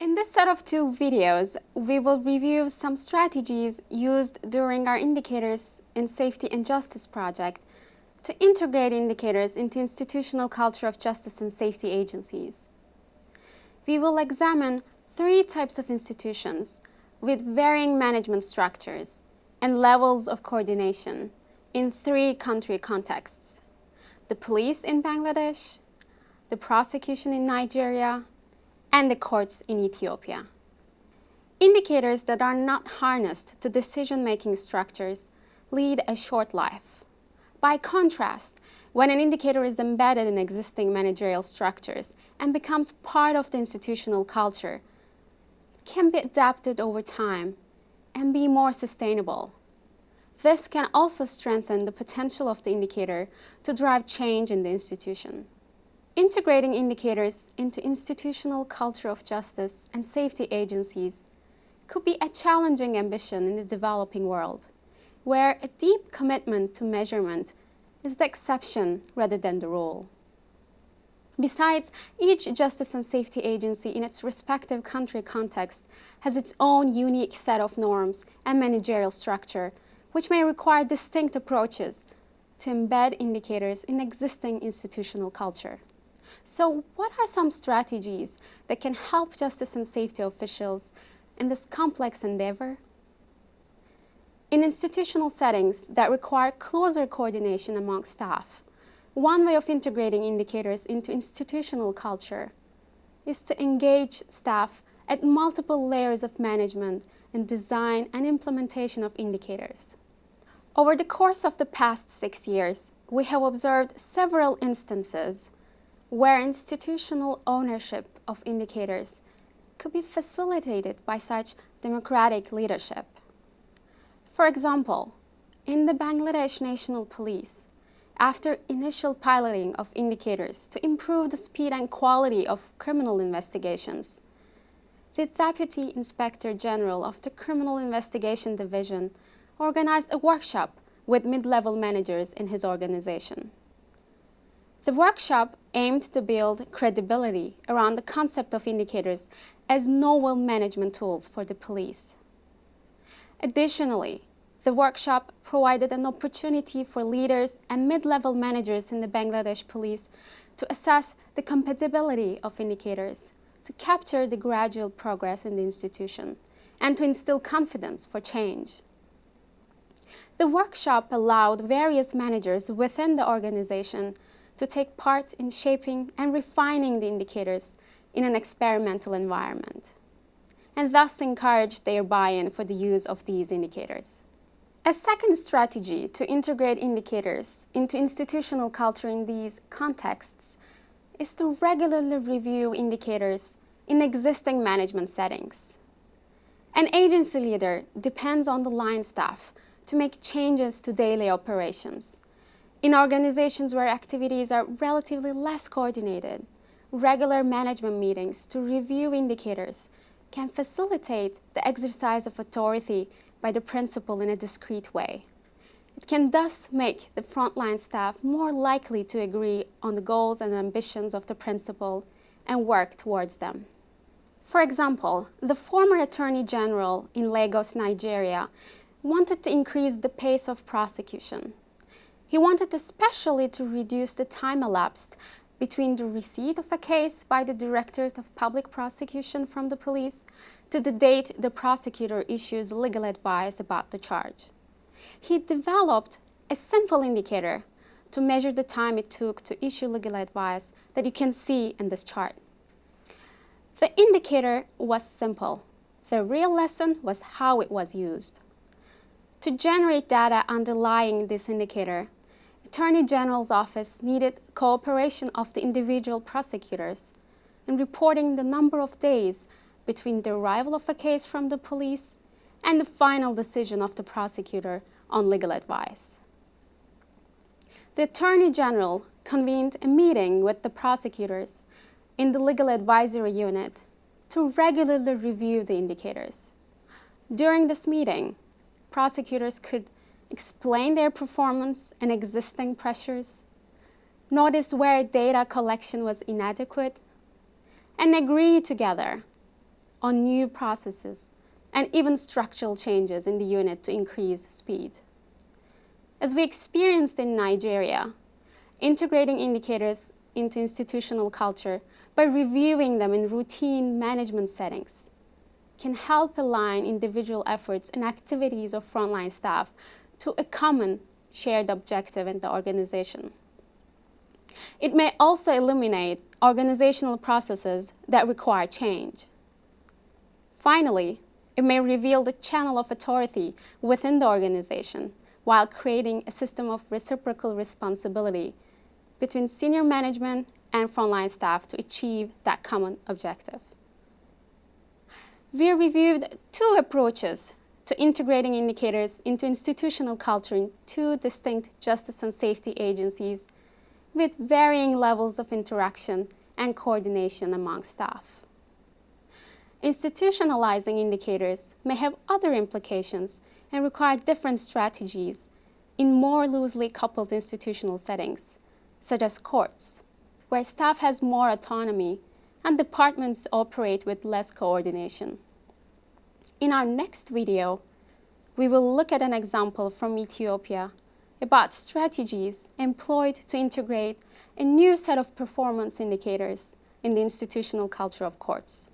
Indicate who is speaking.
Speaker 1: In this set of 2 videos, we will review some strategies used during our Indicators in Safety and Justice project to integrate indicators into institutional culture of justice and safety agencies. We will examine 3 types of institutions with varying management structures and levels of coordination in 3 country contexts: the police in Bangladesh, the prosecution in Nigeria, and the courts in Ethiopia. Indicators that are not harnessed to decision-making structures lead a short life. By contrast, when an indicator is embedded in existing managerial structures and becomes part of the institutional culture, it can be adapted over time and be more sustainable. This can also strengthen the potential of the indicator to drive change in the institution. Integrating indicators into institutional culture of justice and safety agencies could be a challenging ambition in the developing world, where a deep commitment to measurement is the exception rather than the rule. Besides, each justice and safety agency in its respective country context has its own unique set of norms and managerial structure, which may require distinct approaches to embed indicators in existing institutional culture. So, what are some strategies that can help justice and safety officials in this complex endeavor? In institutional settings that require closer coordination among staff, one way of integrating indicators into institutional culture is to engage staff at multiple layers of management in design and implementation of indicators. Over the course of the past 6 years, we have observed several instances where institutional ownership of indicators could be facilitated by such democratic leadership. For example, in the Bangladesh National Police, after initial piloting of indicators to improve the speed and quality of criminal investigations, the Deputy Inspector General of the Criminal Investigation Division organized a workshop with mid-level managers in his organization. The workshop aimed to build credibility around the concept of indicators as novel management tools for the police. Additionally, the workshop provided an opportunity for leaders and mid-level managers in the Bangladesh police to assess the compatibility of indicators, to capture the gradual progress in the institution, and to instill confidence for change. The workshop allowed various managers within the organization to take part in shaping and refining the indicators in an experimental environment, and thus encouraged their buy-in for the use of these indicators. A second strategy to integrate indicators into institutional culture in these contexts is to regularly review indicators in existing management settings. An agency leader depends on the line staff to make changes to daily operations. In organizations where activities are relatively less coordinated, regular management meetings to review indicators can facilitate the exercise of authority by the principal in a discrete way. It can thus make the frontline staff more likely to agree on the goals and ambitions of the principal and work towards them. For example, the former Attorney General in Lagos, Nigeria, wanted to increase the pace of prosecution. He wanted especially to reduce the time elapsed between the receipt of a case by the Directorate of Public Prosecution from the police to the date the prosecutor issues legal advice about the charge. He developed a simple indicator to measure the time it took to issue legal advice that you can see in this chart. The indicator was simple. The real lesson was how it was used. To generate data underlying this indicator, Attorney General's office needed cooperation of the individual prosecutors in reporting the number of days between the arrival of a case from the police and the final decision of the prosecutor on legal advice. The Attorney General convened a meeting with the prosecutors in the legal advisory unit to regularly review the indicators. During this meeting, prosecutors could explain their performance and existing pressures, notice where data collection was inadequate, and agree together on new processes and even structural changes in the unit to increase speed. As we experienced in Nigeria, integrating indicators into institutional culture by reviewing them in routine management settings can help align individual efforts and activities of frontline staff to a common shared objective in the organization. It may also illuminate organizational processes that require change. Finally, it may reveal the channel of authority within the organization while creating a system of reciprocal responsibility between senior management and frontline staff to achieve that common objective. We reviewed two approaches to integrating indicators into institutional culture in two distinct justice and safety agencies with varying levels of interaction and coordination among staff. Institutionalizing indicators may have other implications and require different strategies in more loosely coupled institutional settings, such as courts, where staff has more autonomy and departments operate with less coordination. In our next video, we will look at an example from Ethiopia about strategies employed to integrate a new set of performance indicators in the institutional culture of courts.